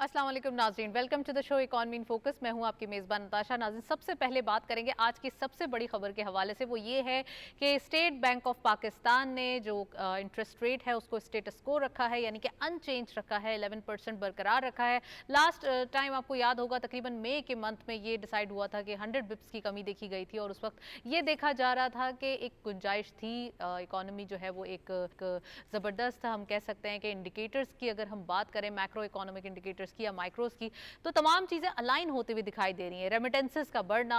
अस्सलाम वालेकुम नाज़रीन, welcome to the show economy in focus. मैं हूं आपकी मेज़बान नताशा। नाज़रीन, सबसे पहले बात करेंगे आज की सबसे बड़ी खबर के हवाले से। वो ये है कि स्टेट बैंक ऑफ पाकिस्तान ने जो इंटरेस्ट रेट है उसको स्टेटस को रखा है, यानी कि अनचेंज रखा है, 11% बरकरार रखा है। लास्ट टाइम आपको याद होगा तकरीबन मई के मंथ में ये डिसाइड हुआ था कि 100 बिप्स की कमी देखी गई थी और उस वक्त ये देखा जा रहा था कि एक गुंजाइश थी, इकोनॉमी जो है वो एक ज़बरदस्त, हम कह सकते हैं कि इंडिकेटर्स की अगर हम बात करें, मैक्रो इकोनॉमिक इंडिकेटर्स की या माइक्रोस की, तो तमाम चीज़ें अलाइन होती हुई दिखाई दे रही हैं। रेमिटेंसेस का बढ़ना,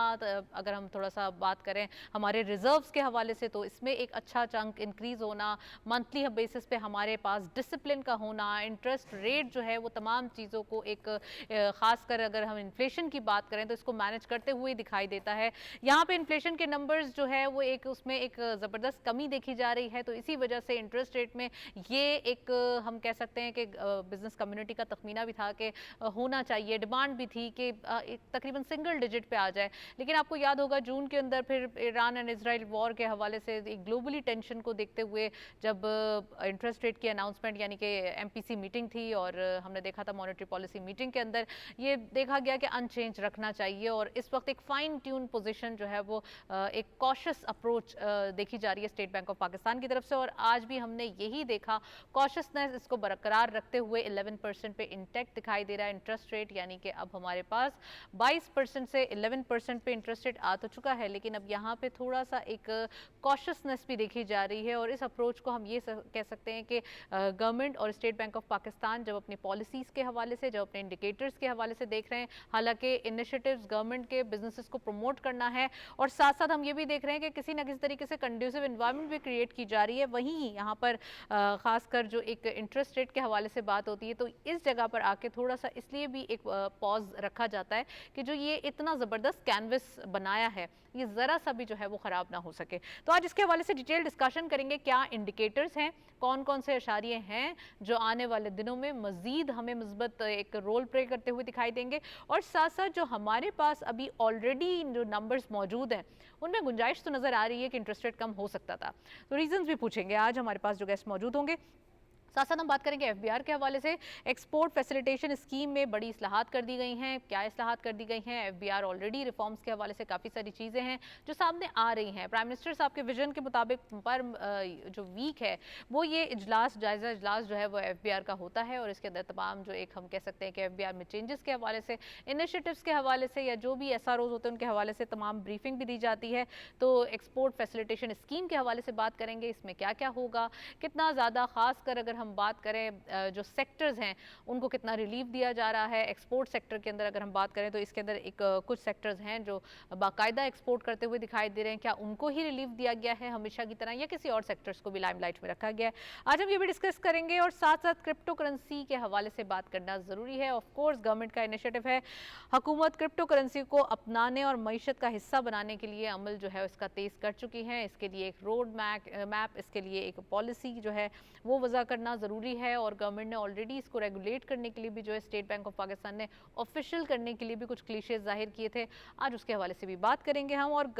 अगर हम थोड़ा सा बात करें हमारे रिजर्व्स के हवाले से, तो इसमें एक अच्छा चंक इंक्रीज होना, मंथली बेसिस पे हमारे पास डिसिप्लिन का होना, इंटरेस्ट रेट जो है वो तमाम चीज़ों को एक खासकर अगर हम इन्फ्लेशन की बात करें तो इसको मैनेज करते हुए दिखाई देता है। यहाँ पे इन्फ्लेशन के नंबर्स जो है वो एक उसमें एक ज़बरदस्त कमी देखी जा रही है, तो इसी वजह से इंटरेस्ट रेट में ये एक हम कह सकते हैं कि बिजनेस कम्युनिटी का तखमीना भी था कि होना चाहिए, डिमांड भी थी कि तकरीबन सिंगल डिजिट पे आ जाए। लेकिन आपको याद होगा जून के अंदर फिर ईरान एंड इसराइल वॉर के हवाले से एक ग्लोबली टेंशन को देखते हुए जब इंटरेस्ट रेट की अनाउंसमेंट यानी कि एमपीसी मीटिंग थी और हमने देखा था मॉनेटरी पॉलिसी मीटिंग के अंदर ये देखा गया कि अनचेंज रखना चाहिए और इस वक्त एक फाइन ट्यून पोजीशन जो है वो एक कॉशियस अप्रोच देखी जा रही है स्टेट बैंक ऑफ पाकिस्तान की तरफ से। और आज भी हमने यही देखा, कॉशियसनेस इसको बरकरार रखते हुए 11% पे इंटैक्ट दिखाई दे रहा है इंटरेस्ट रेट, यानी कि अब हमारे पास 22% से 11% पे इंटरेस्ट रेट आ तो चुका है, लेकिन अब यहाँ पे थोड़ा सा एक कॉशियसनेस भी देखी जा रही है। और इस अप्रोच को हम ये कह सकते हैं कि गवर्नमेंट और स्टेट बैंक ऑफ पाकिस्तान जब अपनी पॉलिसीज़ के हवाले से, जब अपने इंडिकेटर्स के हवाले से देख रहे हैं, हालांकि इनिशिएटिव्स गवर्नमेंट के बिजनेसेस को प्रमोट करना है और साथ साथ हम ये भी देख रहे हैं कि किसी न किसी तरीके से कंड्यूसिव इन्वायरमेंट भी क्रिएट की जा रही है। वहीं यहाँ पर खासकर जो एक इंटरेस्ट रेट के हवाले से बात होती है तो इस जगह पर आके थोड़ा सा इसलिए भी एक पॉज रखा जाता है कि जो ये इतना ज़बरदस्त कैनवस बनाया है ये ज़रा सा भी जो है वो ख़राब ना हो सके। तो आज इसके हवाले से डिटेल डिस्कशन करेंगे, क्या इंडिकेटर्स हैं, कौन कौन से इशारे हैं जो आने वाले दिनों में मज़ीद हमें मुस्बत एक रोल प्ले करते हुए दिखाई देंगे, और साथ साथ जो हमारे पास अभी ऑलरेडी जो नंबर्स मौजूद हैं उनमें गुंजाइश तो नज़र आ रही है कि इंटरेस्ट रेट कम हो सकता था। तो रीजंस भी पूछेंगे आज हमारे पास जो गेस्ट मौजूद होंगे। साथ साथ हम बात करेंगे एफबीआर के हवाले से, एक्सपोर्ट फैसिलिटेशन स्कीम में बड़ी इस्लाहात कर दी गई हैं, क्या इस्लाहात कर दी गई हैं, एफबीआर ऑलरेडी रिफॉर्म्स के हवाले से काफ़ी सारी चीज़ें हैं जो सामने आ रही हैं। प्राइम मिनिस्टर साहब के विजन के मुताबिक पर जो वीक है वो ये इजलास, जायज़ा इजलास जो है वो एफबीआर का होता है और इसके अंदर तमाम जो एक हम कह सकते हैं कि एफबीआर में चेंजेस के हवाले से, इनिशिएटिव्स के हवाले से या जो भी एसआरओज होते हैं उनके हवाले से तमाम ब्रीफिंग भी दी जाती है। तो एक्सपोर्ट फैसिलिटेशन स्कीम के हवाले से बात करेंगे, इसमें क्या क्या होगा, कितना ज़्यादा, खासकर अगर हम बात करें जो सेक्टर्स हैं उनको कितना रिलीफ दिया जा रहा है। एक्सपोर्ट सेक्टर के अंदर अगर हम बात करें तो इसके अंदर एक कुछ सेक्टर्स हैं जो बाकायदा एक्सपोर्ट करते हुए दिखाई दे रहे हैं, क्या उनको ही रिलीफ दिया गया है हमेशा की तरह या किसी और सेक्टर्स को भी लाइमलाइट में रखा गया है, आज हम ये भी डिस्कस करेंगे। और साथ साथ क्रिप्टो करेंसी के हवाले से बात करना ज़रूरी है। ऑफ कोर्स गवर्नमेंट का इनिशिएटिव है, हुकूमत क्रिप्टो करेंसी को अपनाने और मईशत का हिस्सा बनाने के लिए अमल जो है उसका तेज़ कर चुकी है। इसके लिए एक रोड मैप, इसके लिए एक पॉलिसी जो है वो वज़ा करना ज़रूरी है और गवर्नमेंट ने ऑलरेडी इसको रेगुलेट करने के लिए भी जो है स्टेट बैंक ऑफ पाकिस्तान ने ऑफिशियल करने के लिए भी कुछ क्लीशेज जाहिर किए थे, आज उसके हवाले से भी बात करेंगे हम। और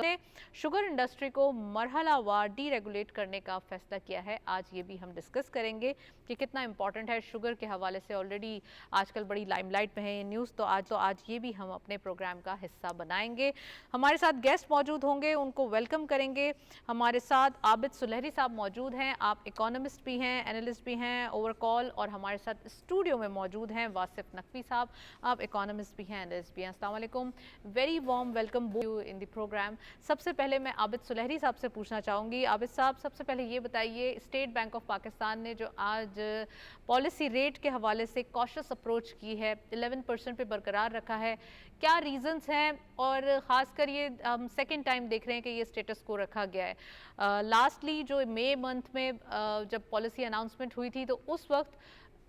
शुगर इंडस्ट्री को मरहलावार डी रेगुलेट करने का फैसला किया है, आज ये भी हम डिस्कस करेंगे कि कितना इंपॉर्टेंट है शुगर के हवाले से। ऑलरेडी आजकल बड़ी लाइमलाइट में है ये न्यूज़, तो आज ये भी हम अपने प्रोग्राम का हिस्सा बनाएंगे। हमारे साथ गेस्ट मौजूद होंगे, उनको वेलकम करेंगे। हमारे साथ आबिद सुलहरी साहब मौजूद हैं, आप इकोनॉमिस्ट भी हैं, एनालिस्ट भी हैं ओवर कॉल, और हमारे साथ स्टूडियो में मौजूद हैं वासिफ नकवी साहब, आप इकोनॉमिस्ट भी हैं, एनालिस्ट भी हैं। अस्सलाम वालेकुम, very warm welcome you in the programme. सबसे पहले मैं आबिद सुलहरी साहब से पूछना चाहूँगी। आबिद साहब, सबसे पहले ये बताइए, स्टेट बैंक ऑफ पाकिस्तान ने जो आज पॉलिसी रेट के हवाले से कॉशियस अप्रोच की है, 11% पे बरकरार रखा है, क्या रीजंस हैं? और ख़ासकर ये हम सेकेंड टाइम देख रहे हैं कि ये स्टेटस को रखा गया है। लास्टली जो मई मंथ में जब पॉलिसी अनाउंसमेंट हुई थी तो उस वक्त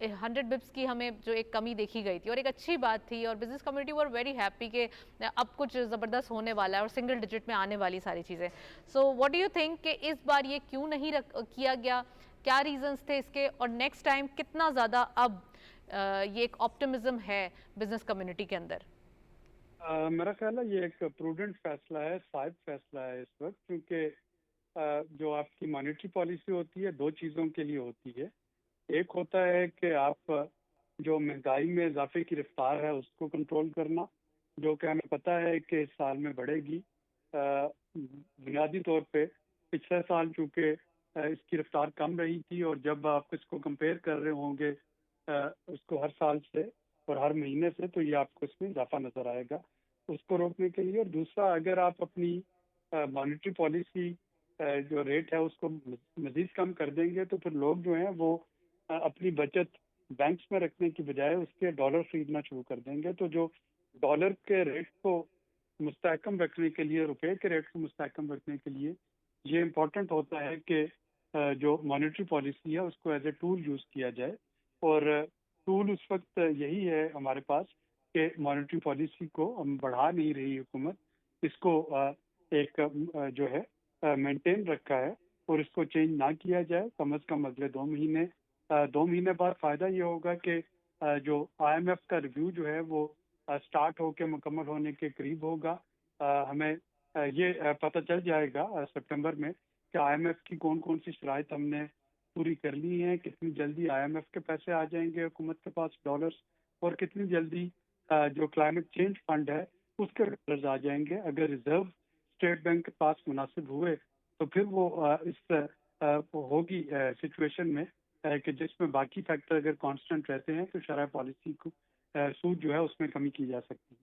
100 बिप्स की हमें जो एक कमी देखी गई थी और एक अच्छी बात थी और business community were very happy कि अब कुछ ज़बरदस्त होने वाला है और सिंगल डिजिट में आने वाली सारी चीज़ें। So what do you think कि इस बार ये क्यों नहीं किया गया, क्या रीजंस थे इसके, और नेक्स्ट टाइम कितना ज़्यादा अब ये एक ऑप्टिमिज्म है बिजनेस कम्युनिटी के अंदर? मेरा ख्याल है ये एक प्रूडेंट फैसला है, साइब फैसला है इस वक्त, क्योंकि जो आपकी मॉनेटरी पॉलिसी होती है दो चीज़ों के लिए होती है। एक होता है कि आप जो महंगाई में इजाफे की रफ्तार है उसको कंट्रोल करना, जो कि हमें पता है कि इस साल में बढ़ेगी। बुनियादी तौर पे पिछले साल चूंकि इसकी रफ्तार कम रही थी, और जब आप इसको कंपेयर कर रहे होंगे उसको हर साल से और हर महीने से, तो ये आपको इसमें इजाफा नजर आएगा उसको रोकने के लिए। और दूसरा, अगर आप अपनी मॉनेटरी पॉलिसी जो रेट है उसको मजीद कम कर देंगे, तो फिर लोग जो हैं वो अपनी बचत बैंक्स में रखने की बजाय उसके डॉलर खरीदना शुरू कर देंगे। तो जो डॉलर के रेट को मुस्तहकम रखने के लिए, रुपए के रेट को मुस्तहकम रखने के लिए ये इम्पोर्टेंट होता है कि जो मॉनेटरी पॉलिसी है उसको एज ए टूल यूज़ किया जाए। और टूल उस वक्त यही है हमारे पास कि मॉनेटरी पॉलिसी को हम बढ़ा नहीं रही हुकूमत, इसको एक जो है मेंटेन रखा है, और इसको चेंज ना किया जाए कम से कम अगले 2 महीने। 2 महीने बाद फ़ायदा ये होगा कि जो आईएमएफ का रिव्यू जो है वो स्टार्ट होकर मुकम्मल होने के करीब होगा। हमें ये पता चल जाएगा सितंबर में कि आईएमएफ की कौन कौन सी शराइत हमने पूरी कर ली हैं, कितनी जल्दी आईएमएफ के पैसे आ जाएंगे हुकूमत के पास डॉलर्स, और कितनी जल्दी जो क्लाइमेट चेंज फंड है उसके डॉलर्स आ जाएंगे। अगर रिजर्व स्टेट बैंक के पास मुनासिब हुए तो फिर वो होगी सिचुएशन में कि जिसमें बाकी फैक्टर अगर कांस्टेंट रहते हैं तो शरह पॉलिसी को सूद जो है उसमें कमी की जा सकती है।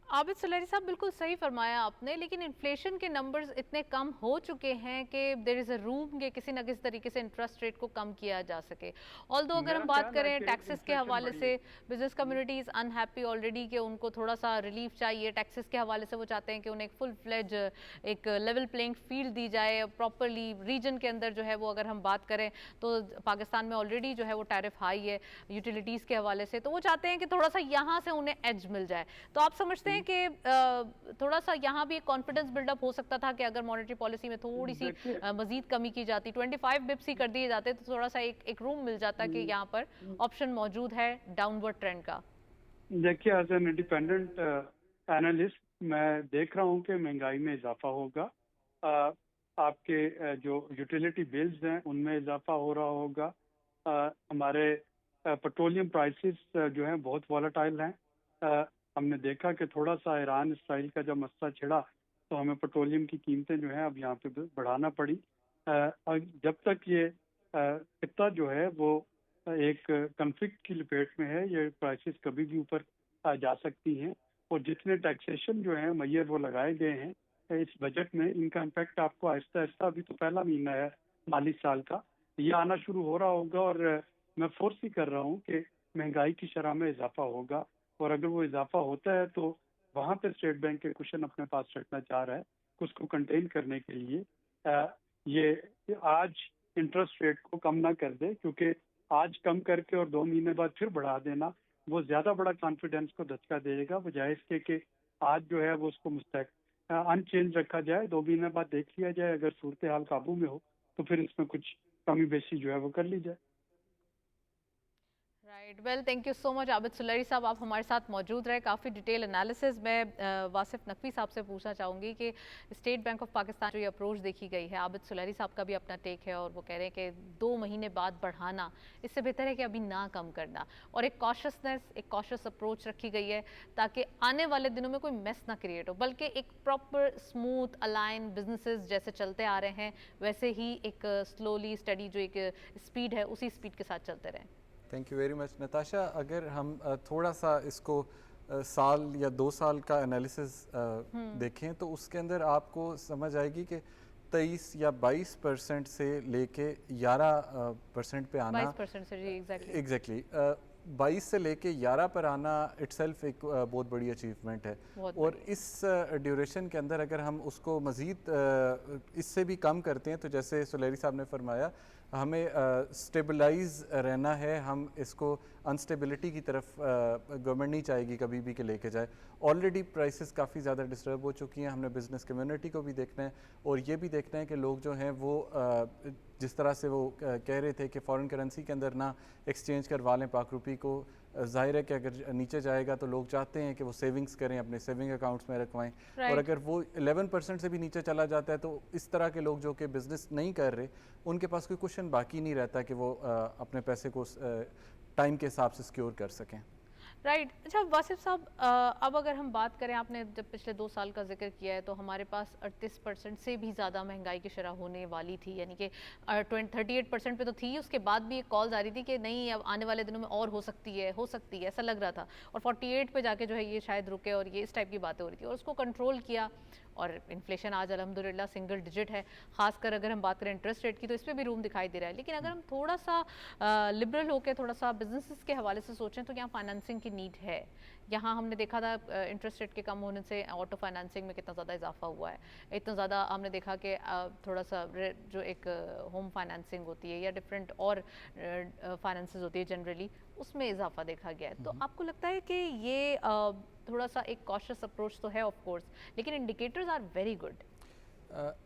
आबिद सुलैरी साहब, बिल्कुल सही फरमाया आपने, लेकिन इन्फ्लेशन के नंबर्स इतने कम हो चुके हैं कि देयर इज़ अ रूम कि किसी न किसी तरीके से इंटरेस्ट रेट को कम किया जा सके। ऑल्दो अगर हम बात करें टैक्सेस के हवाले से, business community is unhappy already कि उनको थोड़ा सा रिलीफ चाहिए टैक्सेस के हवाले से। वो चाहते हैं कि उन्हें एक फुल फ्लेज एक लेवल प्लेइंग फील्ड दी जाए प्रॉपरली रीजन के अंदर। जो है वो अगर हम बात करें तो पाकिस्तान में ऑलरेडी जो है वो टैरिफ हाई है यूटिलिटीज़ के हवाले से, तो वो चाहते हैं कि थोड़ा सा यहाँ से उन्हें एज मिल जाए। तो आप समझते हैं कि थोड़ा सा यहाँ भी एक कॉन्फिडेंस बिल्डअप हो सकता था कि अगर मॉनेटरी पॉलिसी में थोड़ी सी मजीद कमी की जाती, 25 बिप्स ही कर दिए जाते, तो थोड़ा सा एक रूम मिल जाता कि यहाँ पर ऑप्शन मौजूद है डाउनवर्ड ट्रेंड का। देखिए, एज एन इंडिपेंडेंट एनालिस्ट मैं देख रहा हूँ कि महंगाई में इजाफा होगा। आपके जो यूटिलिटी बिल्स हैं उनमें इजाफा हो रहा होगा। हमारे पेट्रोलियम प्राइसेस जो हैं बहुत वॉलेटाइल हैं। हमने देखा कि थोड़ा सा ईरान इसराइल का जब मसला छिड़ा तो हमें पेट्रोलियम की कीमतें जो हैं अब यहाँ पे बढ़ाना पड़ी। जब तक ये खित्ता जो है वो एक कन्फ्लिक्ट की लपेट में है, ये प्राइसेस कभी भी ऊपर जा सकती हैं। और जितने टैक्सेशन जो है मैयर वो लगाए गए हैं इस बजट में, इनका इम्पैक्ट आपको आहिस्ता आहिस्ता, अभी तो पहला महीना है माली साल का, ये आना शुरू हो रहा होगा। और मैं फोर्स ही कर रहा हूँ कि महंगाई की शरह में इजाफा होगा, और अगर वो इजाफा होता है तो वहाँ पे स्टेट बैंक के कुशन अपने पास रखना चाह रहा है उसको कंटेन करने के लिए। ये आज इंटरेस्ट रेट को कम ना कर दे, क्योंकि आज कम करके और 2 महीने बाद फिर बढ़ा देना वो ज्यादा बड़ा कॉन्फिडेंस को धचका देगा, बजाय इसके कि आज जो है वो उसको मुस्तक अनचेंज रखा जाए। 2 महीने बाद देख लिया जाए, अगर सूरत हाल काबू में हो तो फिर इसमें कुछ कमी बेशी जो है वो कर ली जाए। Right, well, thank you so much Abid Suleri साहब, आप हमारे साथ मौजूद रहे, काफ़ी डिटेल एनालिसिस। मैं वासिफ नकवी साहब से पूछना चाहूँगी कि स्टेट बैंक ऑफ पाकिस्तान जो ये अप्रोच देखी गई है, आबिद सुलैरी साहब का भी अपना टेक है और वो कह रहे हैं कि 2 महीने बाद बढ़ाना इससे बेहतर है कि अभी ना कम करना, और एक कॉशसनेस, एक कॉशस अप्रोच रखी गई है ताकि आने वाले दिनों में कोई मेस ना क्रिएट हो, बल्कि एक प्रॉपर स्मूथ अलाइन बिजनेसेस जैसे चलते आ रहे हैं वैसे ही एक स्लोली स्टडी जो एक स्पीड है उसी स्पीड के साथ चलते रहें। Thank you very much Natasha. अगर हम थोड़ा सा इसको साल या 2 साल का एनालिसिस देखें तो उसके अंदर आपको समझ आएगी कि 23 या 22% से लेके 11% पे आना, 22% से, जी एग्जैक्टली 22 से लेके 11 पर आना इट्सेल्फ एक बहुत बड़ी अचीवमेंट है। और इस ड्यूरेशन के अंदर अगर हम उसको मज़ीद इससे भी कम करते हैं तो जैसे सुलैरी साहब ने फरमाया, हमें स्टेबलाइज रहना है, हम इसको अनस्टेबिलिटी की तरफ गवर्नमेंट नहीं चाहेगी कभी भी कि लेके जाए। ऑलरेडी प्राइसेस काफ़ी ज़्यादा डिस्टर्ब हो चुकी हैं, हमने बिज़नेस कम्युनिटी को भी देखना है और ये भी देखना है कि लोग जो हैं वो जिस तरह से वो कह रहे थे कि फ़ॉरेन करेंसी के अंदर ना एक्सचेंज करवा लें पाक रुपी को, जाहिर है कि अगर नीचे जाएगा तो लोग चाहते हैं कि वो सेविंग्स करें, अपने सेविंग अकाउंट्स में रखवाएं। और अगर वो 11% से भी नीचे चला जाता है तो इस तरह के लोग जो कि बिज़नेस नहीं कर रहे उनके पास कोई क्वेश्चन बाकी नहीं रहता कि वो अपने पैसे को टाइम के हिसाब से सिक्योर कर सकें। राइट अच्छा वासिफ साहब, अब अगर हम बात करें, आपने जब पिछले 2 साल का जिक्र किया है तो हमारे पास 38% से भी ज़्यादा महंगाई की शरह होने वाली थी, यानी कि 38% पे तो थी, उसके बाद भी एक कॉल आ रही थी कि नहीं अब आने वाले दिनों में और हो सकती है ऐसा लग रहा था, और 48 पे जाके जो है ये शायद रुके, और ये इस टाइप की बातें हो रही थी और उसको कंट्रोल किया, और इन्फ्लेशन आज अल्हम्दुलिल्लाह सिंगल डिजिट है। खासकर अगर हम बात करें इंटरेस्ट रेट की तो इस पर भी रूम दिखाई दे रहा है। लेकिन अगर हम थोड़ा सा लिबरल होकर थोड़ा सा बिजनेसेस के हवाले से सोचें तो यहाँ फाइनेंसिंग की नीड है। यहाँ हमने देखा था इंटरेस्ट रेट के कम होने से ऑटो फाइनेंसिंग में कितना ज़्यादा इजाफा हुआ है, इतना ज़्यादा हमने देखा कि थोड़ा सा जो एक होम फाइनेंसिंग होती है या डिफरेंट और फाइनेंसेस होती है जनरली, उसमें इजाफा देखा गया है। तो आपको लगता है कि ये थोड़ा सा एक कॉशियस अप्रोच तो है ऑफ कोर्स, लेकिन indicators are very good.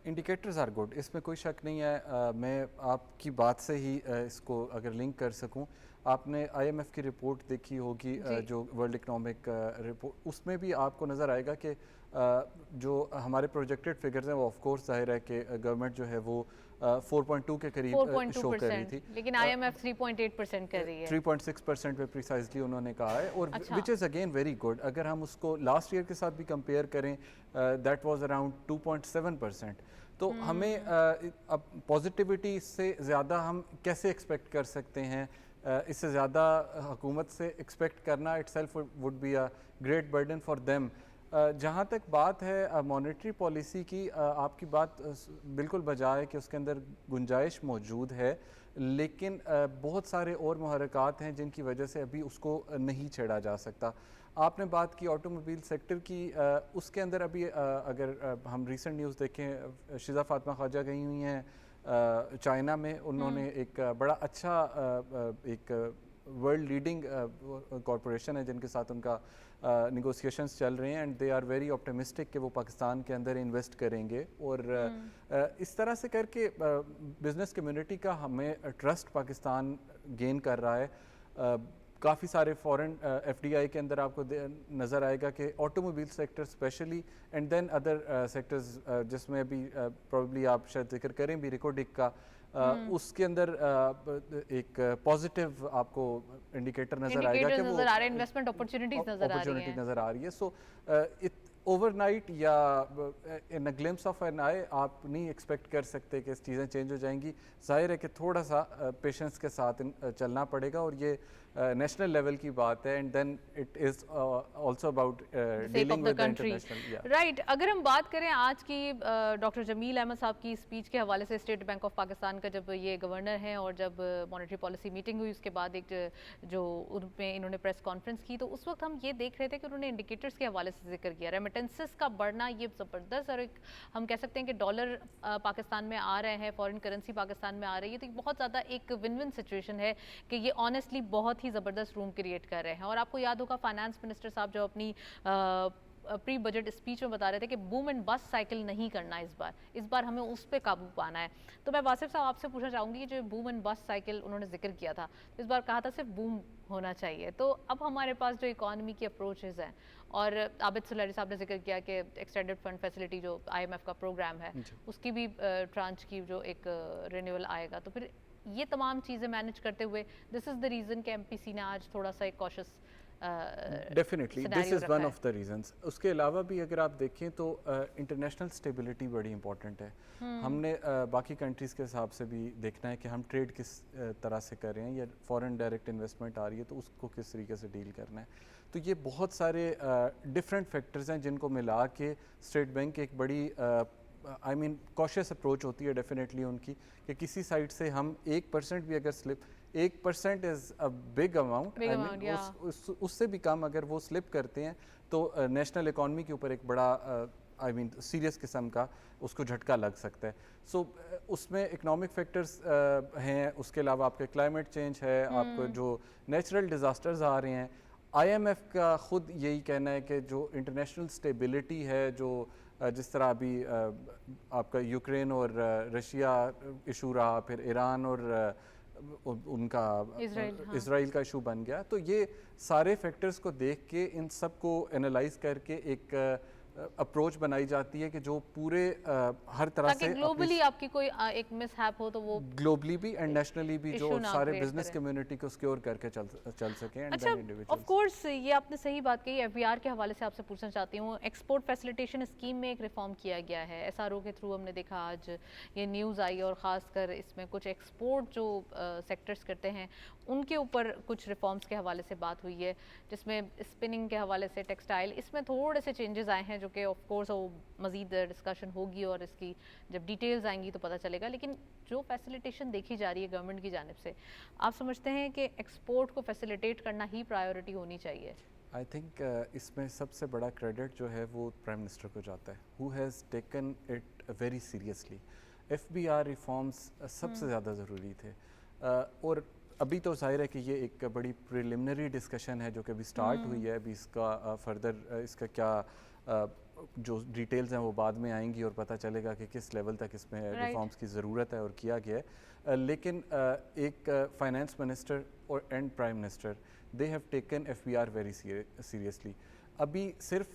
Indicators are good, इसमें कोई शक नहीं है। मैं आपकी बात से ही इसको अगर लिंक कर सकूं, आपने IMF की रिपोर्ट देखी होगी, जो वर्ल्ड इकनॉमिक रिपोर्ट, उसमें भी आपको नज़र आएगा कि जो हमारे प्रोजेक्टेड फिगर्स हैं वो ऑफ कोर्स जाहिर है कि गवर्नमेंट जो है वो 4.2 के करीब शो कर रही थी, लेकिन IMF 3.8% कर रही है, 3.6% पे प्रिसाइजली उन्होंने कहा है, और which is again very good. अगर हम उसको लास्ट ईयर के साथ भी कंपेयर करें, दैट वाज अराउंड 2.7%। तो हमें अब पॉजिटिविटी इससे ज़्यादा हम कैसे एक्सपेक्ट कर सकते हैं? इससे ज़्यादा हुकूमत से एक्सपेक्ट करना itself would be a great burden for them. जहाँ तक बात है मॉनेटरी पॉलिसी की, आपकी बात बिल्कुल बजा है कि उसके अंदर गुंजाइश मौजूद है, लेकिन बहुत सारे और मुहर्रिकात हैं जिनकी वजह से अभी उसको नहीं छेड़ा जा सकता। आपने बात की ऑटोमोबाइल सेक्टर की, उसके अंदर अभी अगर हम रीसेंट न्यूज़ देखें, शिजा फातिमा ख्वाजा गई हुई हैं चाइना में, उन्होंने एक बड़ा अच्छा एक वर्ल्ड लीडिंग कॉरपोरेशन है जिनके साथ उनका नेगोशिएशंस चल रहे हैं, and they are very optimistic कि वो पाकिस्तान के अंदर इन्वेस्ट करेंगे, और इस तरह से करके बिज़नेस कम्युनिटी का हमें ट्रस्ट पाकिस्तान गेन कर रहा है। काफ़ी सारे फॉरेन FDI के अंदर आपको नज़र आएगा कि automobile sector specially, and then other sectors जिसमें अभी प्रॉब्ली आप शायद जिक्र करें भी रिकॉर्डिक का, उसके अंदर एक पॉजिटिव आपको इंडिकेटर नज़र आएगा कि वो इन्वेस्टमेंट अपॉर्चुनिटीज नज़र आ रही है। सो ओवरनाइट या इन अ ग्लिम्स ऑफ एन आई आप नहीं एक्सपेक्ट कर सकते कि चीज़ें चेंज हो जाएंगी। जाहिर है कि थोड़ा सा पेशेंस के साथ चलना पड़ेगा, और ये नेशनल लेवल की बात है, and then it is also about dealing with the international. Right, अगर हम बात करें आज की डॉक्टर जमील अहमद साहब की स्पीच के हवाले से, स्टेट बैंक ऑफ पाकिस्तान का जब ये गवर्नर हैं और जब मॉनेटरी पॉलिसी मीटिंग हुई उसके बाद एक जो उनमें इन्होंने प्रेस कॉन्फ्रेंस की, तो उस वक्त हम ये देख रहे थे कि उन्होंने इंडिकेटर्स के हवाले से जिक्र किया, रेमिटेंसेस का बढ़ना ये ज़बरदस्त, और एक हम कह सकते हैं कि डॉलर पाकिस्तान में आ रहे हैं, फॉरेन करेंसी पाकिस्तान में आ रही है, तो बहुत ज़्यादा एक विन विन सिचुएशन है कि ये ऑनेस्टली बहुत ही ज़बरदस्त रूम क्रिएट कर रहे हैं। और आपको याद होगा फाइनेंस मिनिस्टर साहब जो अपनी प्री बजट स्पीच में बता रहे थे कि बूम एंड बस्ट साइकिल नहीं करना इस बार हमें उस पर काबू पाना है। तो मैं वासिफ साहब आपसे पूछना चाहूँगी, जो बूम एंड बस्ट साइकिल उन्होंने जिक्र किया था, इस बार कहा था सिर्फ बूम होना चाहिए, तो अब हमारे पास जो इकॉनमी की अप्रोचेज़ हैं, और आबिद सुलैरी साहब ने जिक्र किया कि एक्सटेंडेड फंड फैसिलिटी जो IMF का प्रोग्राम है उसकी भी ट्रांच की जो एक रिन्यूअल आएगा, तो फिर ये तमाम चीज़ें मैनेज करते हुए दिस इज़ द रीज़न कि MPC ने आज थोड़ा सा एक cautious definitely this is one of the reasons. उसके अलावा भी अगर आप देखें तो इंटरनेशनल स्टेबिलिटी बड़ी इंपॉर्टेंट है। हमने बाकी कंट्रीज़ के हिसाब से भी देखना है कि हम ट्रेड किस तरह से कर रहे हैं, या फॉरेन डायरेक्ट इन्वेस्टमेंट आ रही है तो उसको किस तरीके से डील करना है। तो ये बहुत सारे डिफरेंट फैक्टर्स हैं जिनको मिला के स्टेट बैंक एक बड़ी आई मीन कॉशियस अप्रोच होती है डेफिनेटली उनकी, कि किसी साइड से हम 1% भी अगर slip, 1% is a big amount, उससे भी कम अगर वो स्लिप करते हैं तो नेशनल इकॉनमी के ऊपर एक बड़ा आई मीन सीरियस किस्म का उसको झटका लग सकता है। सो उसमें इकोनॉमिक फैक्टर्स हैं, उसके अलावा आपके क्लाइमेट चेंज है, आपको जो नेचुरल डिज़ास्टर्स आ रहे हैं। IMF का ख़ुद यही कहना है कि जो इंटरनेशनल स्टेबिलिटी है, जो जिस तरह अभी आपका यूक्रेन और रशिया इशू रहा, फिर ईरान और उनका इजराइल का इशू बन गया, तो ये सारे फैक्टर्स को देख के इन सब को एनालाइज करके एक अप्रोच बनाई जाती है कि जो पूरे हर तरह से ग्लोबली आपकी कोई एक मिसहैप हो तो वो ग्लोबली भी एंड नेशनली भी जो सारे बिजनेस करें। कम्युनिटी को सिक्योर करके चल सकें। अच्छा, ऑफ कोर्स ये आपने सही बात कही। एफबीआर के हवाले से आपसे पूछना चाहती हूँ, एक्सपोर्ट फैसिलिटेशन स्कीम में एक रिफॉर्म किया गया है एसआरओ के थ्रू। हमने देखा आज ये न्यूज़ आई और ख़ासकर इसमें कुछ एक्सपोर्ट जो सेक्टर्स करते हैं उनके ऊपर कुछ रिफॉर्म्स के हवाले से बात हुई है, जिसमें स्पिनिंग के हवाले से टेक्सटाइल, इसमें थोड़े से चेंजेस आए हैं जो कि ऑफ कोर्स वो मज़ीद डिस्कशन होगी और इसकी जब डिटेल्स आएंगी तो पता चलेगा। लेकिन जो फैसिलिटेशन देखी जा रही है गवर्नमेंट की जानिब से, आप समझते हैं कि एक्सपोर्ट को फैसिलिटेट करना ही प्रायोरिटी होनी चाहिए? आई थिंक इसमें सबसे बड़ा क्रेडिट जो है वो प्राइम मिनिस्टर को जाता है, who has taken it very seriously. FBR reforms सबसे ज़्यादा ज़रूरी थे और अभी तो जाहिर है कि ये एक बड़ी प्रिलिमिनरी डिस्कशन है जो कि अभी स्टार्ट हुई है। अभी इसका फर्दर इसका क्या जो डिटेल्स हैं वो बाद में आएंगी और पता चलेगा कि किस लेवल तक इसमें रिफॉर्म्स की ज़रूरत है और किया गया है। लेकिन एक फाइनेंस मिनिस्टर और and prime minister, they have taken FBR very seriously. अभी सिर्फ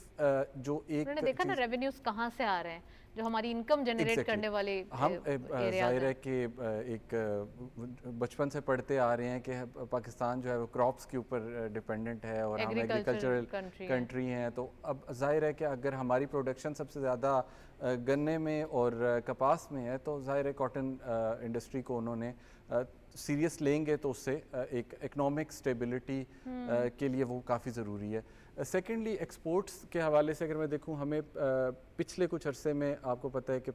जो एक उन्होंने देखा ना रेवेन्यूज कहाँ से आ रहे हैं, जो हमारी इनकम जनरेट करने वाले हम जाहिर है कि एक बचपन से पढ़ते आ रहे हैं कि पाकिस्तान जो है वो क्रॉप्स के ऊपर डिपेंडेंट है और हम एग्रीकल्चरल कंट्री हैं। तो अब जाहिर है कि अगर हमारी प्रोडक्शन सबसे ज़्यादा गन्ने में और कपास में है तो जाहिर है कॉटन इंडस्ट्री को उन्होंने सीरियस लेंगे तो उससे एक इकोनॉमिक स्टेबिलिटी के लिए वो काफ़ी ज़रूरी है। सेकेंडली एक्सपोर्ट्स के हवाले से अगर मैं देखूं, हमें पिछले कुछ अरसे में आपको पता है कि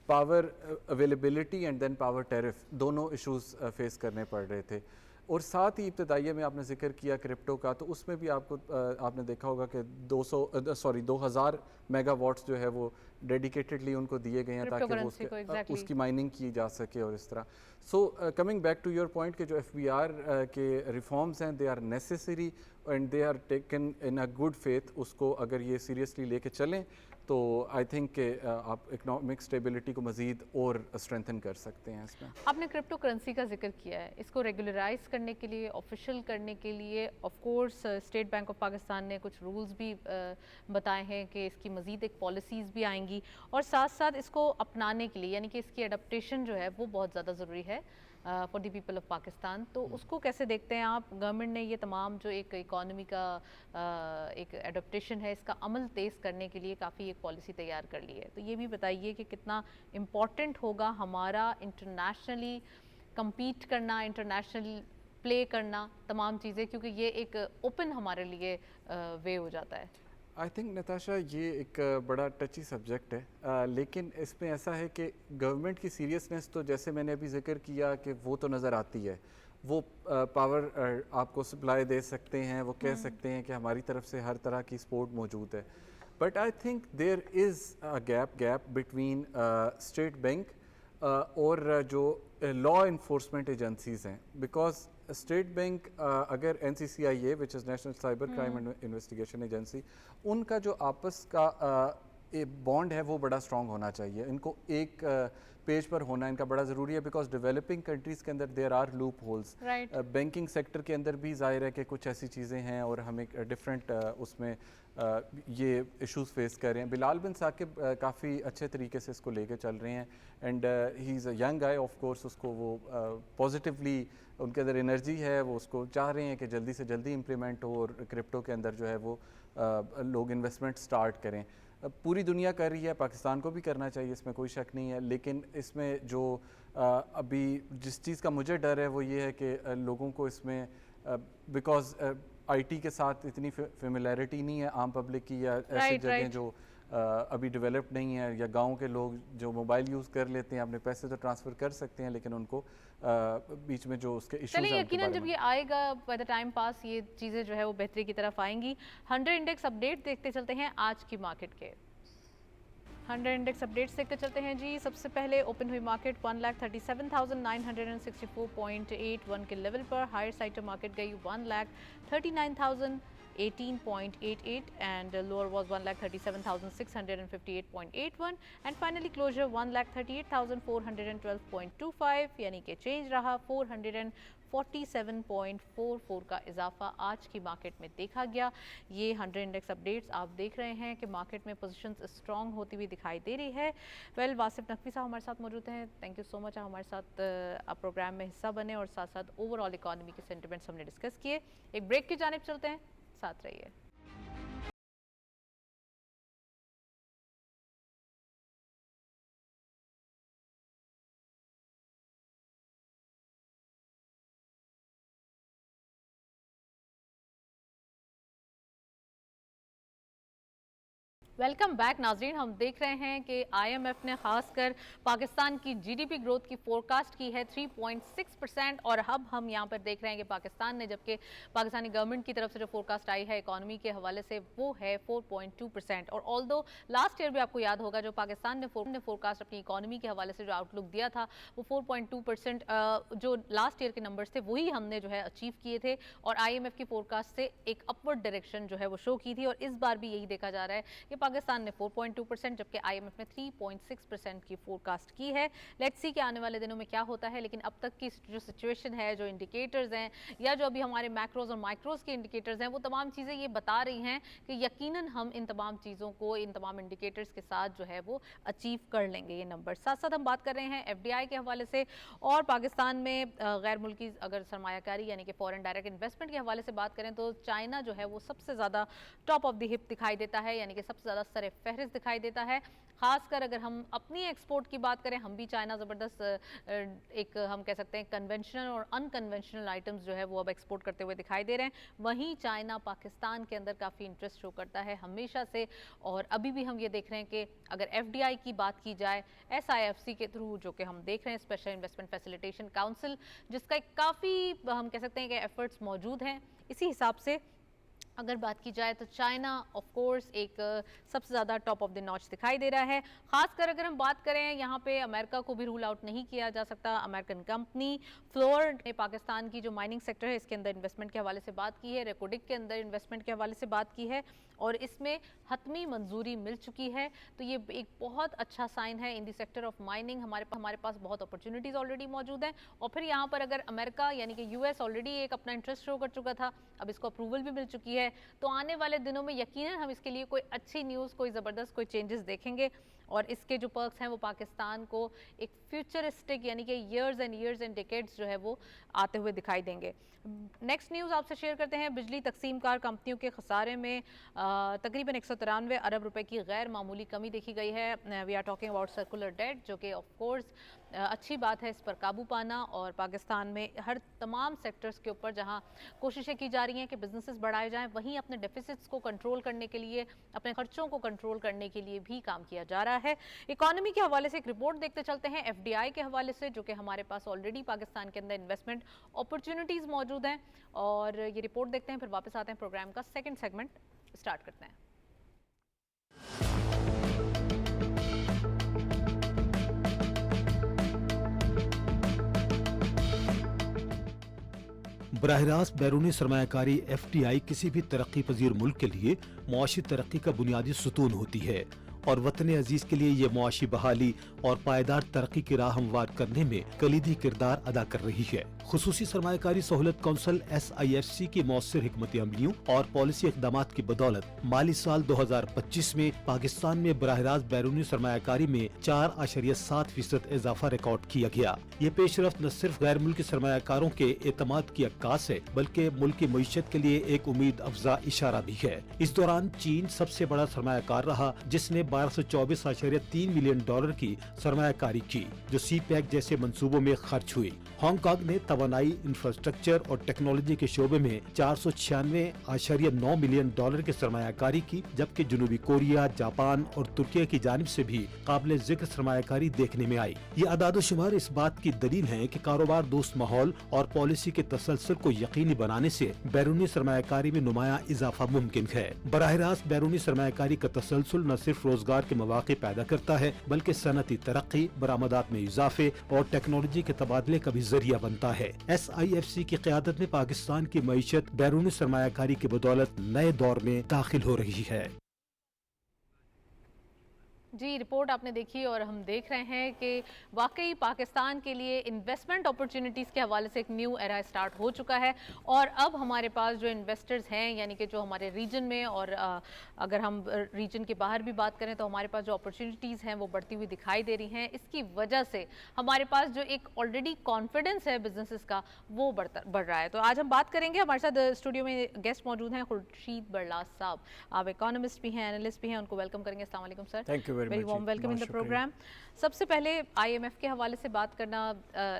power availability and then power tariff दोनों इश्यूज फेस करने पड़ रहे थे। और साथ ही इब्तदाइये में आपने जिक्र किया क्रिप्टो का, तो उसमें भी आपने देखा होगा कि 2000 मेगावाट्स जो है वो डेडिकेटेडली उनको दिए गए हैं ताकि वो उसकी माइनिंग की जा सके और इस तरह। So coming back to your point कि जो एफबीआर के रिफॉर्म्स हैं they are necessary and they are taken in a good faith. उसको अगर ये सीरियसली लेके चलें तो आई थिंक कि आप इकोनॉमिक स्टेबिलिटी को मज़ीद और स्ट्रेंथन कर सकते हैं। इसमें आपने क्रिप्टो करेंसी का जिक्र किया है, इसको रेगुलराइज करने के लिए, ऑफिशियल करने के लिए of course state bank of Pakistan ने कुछ रूल्स भी बताए हैं कि इसकी मज़ीद एक पॉलिसीज़ भी आएंगी और साथ साथ इसको अपनाने के लिए यानी कि इसकी एडप्टेशन जो है वो बहुत ज़्यादा ज़रूरी है for the people of Pakistan. तो उसको कैसे देखते हैं आप? गवर्नमेंट ने ये तमाम जो एक इकॉनमी का एक एडप्टेशन है इसका अमल तेज़ करने के लिए काफ़ी एक पॉलिसी तैयार कर ली है, तो ये भी बताइए कि कितना इम्पॉर्टेंट होगा हमारा इंटरनेशनली कम्पीट करना, इंटरनेशनल प्ले करना, तमाम चीज़ें, क्योंकि ये एक ओपन हमारे लिए वे हो जाता है। आई थिंक नताशा ये एक बड़ा टची सब्जेक्ट है, लेकिन इसमें ऐसा है कि गवर्नमेंट की सीरियसनेस तो जैसे मैंने अभी जिक्र किया कि वो तो नज़र आती है। वो पावर आपको सप्लाई दे सकते हैं, वो कह सकते हैं कि हमारी तरफ से हर तरह की सपोर्ट मौजूद है। But I think there is a gap between State Bank और जो लॉ इन्फोर्समेंट एजेंसीज़ हैं, बिकॉज स्टेट बैंक अगर NCCIA which is National Cyber Crime Investigation Agency, उनका जो आपस का बॉन्ड है वो बड़ा स्ट्रॉन्ग होना चाहिए। इनको एक पेज पर होना इनका बड़ा ज़रूरी है बिकॉज डेवलपिंग कंट्रीज़ के अंदर there are loopholes. Banking sector के अंदर भी जाहिर है कि कुछ ऐसी चीज़ें हैं और हम एक डिफरेंट उसमें ये इश्यूज़ फेस कर रहे हैं। बिलाल बिन साकिब काफ़ी अच्छे तरीके से इसको लेके चल रहे हैं and he is a young guy. Of course उसको वो पॉजिटिवली उनके अंदर एनर्जी है, वो उसको चाह रहे हैं कि जल्दी से जल्दी इम्प्लीमेंट हो और क्रिप्टो के अंदर जो है वो लोग इन्वेस्टमेंट स्टार्ट करें। पूरी दुनिया कर रही है, पाकिस्तान को भी करना चाहिए, इसमें कोई शक नहीं है। लेकिन इसमें जो अभी जिस चीज़ का मुझे डर है वो ये है कि लोगों को इसमें बिकॉज IT के साथ इतनी फेमिलैरिटी नहीं है आम पब्लिक की, या ऐसी जगह जो अभी डेवलप्ड नहीं है, या गांव के लोग जो मोबाइल यूज़ कर लेते हैं, अपने पैसे तो ट्रांसफ़र कर सकते हैं लेकिन उनको बीच में जो उसके इश्यूज हैं यकीनन जब ये आएगा बाय द टाइम पास ये चीज़ें जो है वो बेहतरी की तरफ आएंगी। 100 इंडेक्स अपडेट देखते चलते हैं आज की मार्केट के। 100 इंडेक्स अपडेट्स देखते चलते हैं जी। सबसे पहले ओपन हुई मार्केट 1,37,964.81 के लेवल पर। हायर साइड पर मार्केट गई 1,39,018.88 and lower was 1,37,658.81 and finally closure 1,38,412.25 यानी कि चेंज रहा 47.44 का इजाफा आज की मार्केट में देखा गया। ये 100 इंडेक्स अपडेट्स आप देख रहे हैं कि मार्केट में पोजीशंस स्ट्रांग होती हुई दिखाई दे रही है। वेल, वासिफ नकवी साहब हमारे साथ मौजूद हैं। थैंक यू सो मच, हमारे साथ आप प्रोग्राम में हिस्सा बने और साथ साथ ओवरऑल इकोनॉमी के सेंटिमेंट्स हमने डिस्कस किए। एक ब्रेक की जानिब चलते हैं, साथ रहिए। वेलकम बैक नाजरीन। हम देख रहे हैं कि IMF ने खासकर पाकिस्तान की GDP ग्रोथ की फोरकास्ट की है 3.6% और अब हम यहाँ पर देख रहे हैं कि पाकिस्तान ने, जबकि पाकिस्तानी गवर्नमेंट की तरफ से जो फोरकास्ट आई है इकोनॉमी के हवाले से वो है 4.2%। और ऑल्दो लास्ट ईयर भी आपको याद होगा जो पाकिस्तान ने फोरकास्ट अपनी इकोनॉमी के हवाले से जो आउटलुक दिया था वो 4.2%, जो लास्ट ईयर के नंबर्स थे वही हमने जो है अचीव किए थे और IMF की फोरकास्ट से एक अपवर्ड डायरेक्शन जो है वो शो की थी। और इस बार भी यही देखा जा रहा है कि पाकिस्तान ने 4.2% जबकि IMF ने 3.6% की फोरकास्ट की है। लेट्स सी कि आने वाले दिनों में क्या होता है, लेकिन अब तक की जो सिचुएशन है, जो इंडिकेटर्स हैं या जो अभी हमारे मैक्रोज और माइक्रोज के इंडिकेटर्स हैं, वो तमाम चीज़ें ये बता रही हैं कि यकीनन हम इन तमाम चीज़ों को, इन तमाम इंडिकेटर्स के साथ जो है वो अचीव कर लेंगे ये नंबर। साथ साथ हम बात कर रहे हैं FDI के हवाले से और पाकिस्तान में गैर मुल्की अगर सरमायाकारी यानी कि फॉरेन डायरेक्ट इन्वेस्टमेंट के हवाले से बात करें तो चाइना जो है वो सबसे ज़्यादा टॉप ऑफ द हिप दिखाई देता है, यानी कि सबसे ज़्यादा सर फहरिस्त दिखाई देता है। खासकर अगर हम अपनी एक्सपोर्ट की बात करें, हम भी चाइना ज़बरदस्त एक हम कह सकते हैं कन्वेंशनल और अनकन्वेंशनल आइटम्स जो है वो अब एक्सपोर्ट करते हुए दिखाई दे रहे हैं। वहीं चाइना पाकिस्तान के अंदर काफ़ी इंटरेस्ट शो करता है हमेशा से, और अभी भी हम ये देख रहे हैं कि अगर FDI की बात की जाए SIFC के थ्रू, जो कि हम देख रहे हैं स्पेशल इन्वेस्टमेंट फैसिलिटेशन काउंसिल, जिसका काफ़ी हम कह सकते हैं कि एफर्ट्स मौजूद हैं, इसी हिसाब से अगर बात की जाए तो चाइना ऑफ कोर्स एक सबसे ज़्यादा टॉप ऑफ द नॉच दिखाई दे रहा है। खासकर अगर हम बात करें यहाँ पे अमेरिका को भी रूल आउट नहीं किया जा सकता। अमेरिकन कंपनी फ्लोर ने पाकिस्तान की जो माइनिंग सेक्टर है इसके अंदर इन्वेस्टमेंट के हवाले से बात की है, रेकोडिक के अंदर इन्वेस्टमेंट के हवाले से बात की है और इसमें हतमी मंजूरी मिल चुकी है। तो ये एक बहुत अच्छा साइन है in the sector of mining. हमारे पास बहुत अपॉर्चुनिटीज़ ऑलरेडी मौजूद हैं और फिर यहाँ पर अगर अमेरिका यानी कि US ऑलरेडी एक अपना इंटरेस्ट शो कर चुका था, अब इसको अप्रूवल भी मिल चुकी है, तो आने वाले दिनों में यकीनन हम इसके लिए कोई अच्छी न्यूज़, कोई ज़बरदस्त कोई चेंजेस देखेंगे और इसके जो पर्क्स हैं वो पाकिस्तान को एक फ्यूचरिस्टिक यानी कि ईयर्स एंड डिकेड्स जो है वो आते हुए दिखाई देंगे। नेक्स्ट न्यूज़ आपसे शेयर करते हैं। बिजली तकसीमकार कंपनियों के खसारे में तकरीबन 193 अरब रुपए की गैर मामूली कमी देखी गई है। We are talking about circular debt, जो कि ऑफ कोर्स अच्छी बात है इस पर काबू पाना और पाकिस्तान में हर तमाम सेक्टर्स के ऊपर जहां कोशिशें की जा रही हैं कि बिजनेसेस बढ़ाए जाएं, वहीं अपने डेफिसिट्स को कंट्रोल करने के लिए, अपने खर्चों को कंट्रोल करने के लिए भी काम किया जा रहा है। इकोनॉमी के हवाले से एक रिपोर्ट देखते चलते हैं FDI के हवाले से, जो कि हमारे पास ऑलरेडी पाकिस्तान के अंदर इन्वेस्टमेंट अपॉर्चुनिटीज़ मौजूद हैं और ये रिपोर्ट देखते हैं, फिर वापस आते हैं, प्रोग्राम का सेकेंड सेगमेंट स्टार्ट करते हैं। बराह रास्त बैरूनी सरमायाकारी FDI किसी भी तरक्की पजीर मुल्क के लिए मुआशी तरक्की का बुनियादी सुतून होती है और वतन अजीज के लिए ये मुआशी बहाली और पायदार तरक्की की राह हमवार करने में कलीदी किरदार अदा कर रही है। खुसूसी सरमायाकारी सहूलत कौंसिल SIFC की मौसर हिकमत अमलियों और पॉलिसी इकदाम की बदौलत माली साल 2025 में पाकिस्तान में बराह रास्त बैरूनी सरमायाकारी में 4.7% इजाफा रिकॉर्ड किया गया। ये पेशरफ्त न सिर्फ गैर मुल्की सरमायाकारों के एतमाद की अक्कास है बल्कि मुल्क की मईशत के लिए एक उम्मीद अफजा इशारा भी है। इस दौरान चीन सबसे बड़ा सरमायाकार रहा, जिसने 1224.3 मिलियन डॉलर की सरमायाकारी की, जो CPEC जैसे मंसूबों में खर्च हुई। हांगकांग ने तवानाई, इंफ्रास्ट्रक्चर और टेक्नोलॉजी के शोबे में 496.9 मिलियन डॉलर की सरमायाकारी की, जबकि जनूबी कोरिया, जापान और तुर्की की जानिब से भी काबिल जिक्र सरमायाकारी देखने में आई। ये अदाद-ओ-शुमार इस बात की दलील है कि कारोबार दोस्त माहौल और पॉलिसी के तसलसल को यकीनी बनाने से बैरूनी सरमायाकारी में नुमाया इजाफा मुमकिन है। बराह रास्त बैरूनी सरमायाकारी का तसलसल न सिर्फ रोजगार के मौके पैदा करता है बल्कि सनती तरक्की, बरामदात में इजाफे और टेक्नोलॉजी के तबादले का भी जरिया बनता है। SIFC की क़यादत में पाकिस्तान की मईशत बैरूनी सरमायाकारी की बदौलत नए दौर में दाखिल हो रही है। जी, रिपोर्ट आपने देखी और हम देख रहे हैं कि वाकई पाकिस्तान के लिए इन्वेस्टमेंट अपॉर्चुनिटीज़ के हवाले से एक न्यू एरा स्टार्ट हो चुका है और अब हमारे पास जो इन्वेस्टर्स हैं, यानी कि जो हमारे रीजन में और अगर हम रीजन के बाहर भी बात करें तो हमारे पास जो अपॉर्चुनिटीज़ हैं वो बढ़ती हुई दिखाई दे रही हैं। इसकी वजह से हमारे पास जो एक ऑलरेडी कॉन्फिडेंस है बिजनेसेस का वो बढ़ रहा है। तो आज हम बात करेंगे, हमारे साथ स्टूडियो में गेस्ट मौजूद हैं खुर्शीद बरलास साहब। आप इकोनॉमिस्ट भी हैं, एनालिस्ट भी हैं, उनको वेलकम करेंगे। अस्सलाम वालेकुम sir. Thank you very warm welcome in the programme. सबसे पहले आईएमएफ के हवाले से बात करना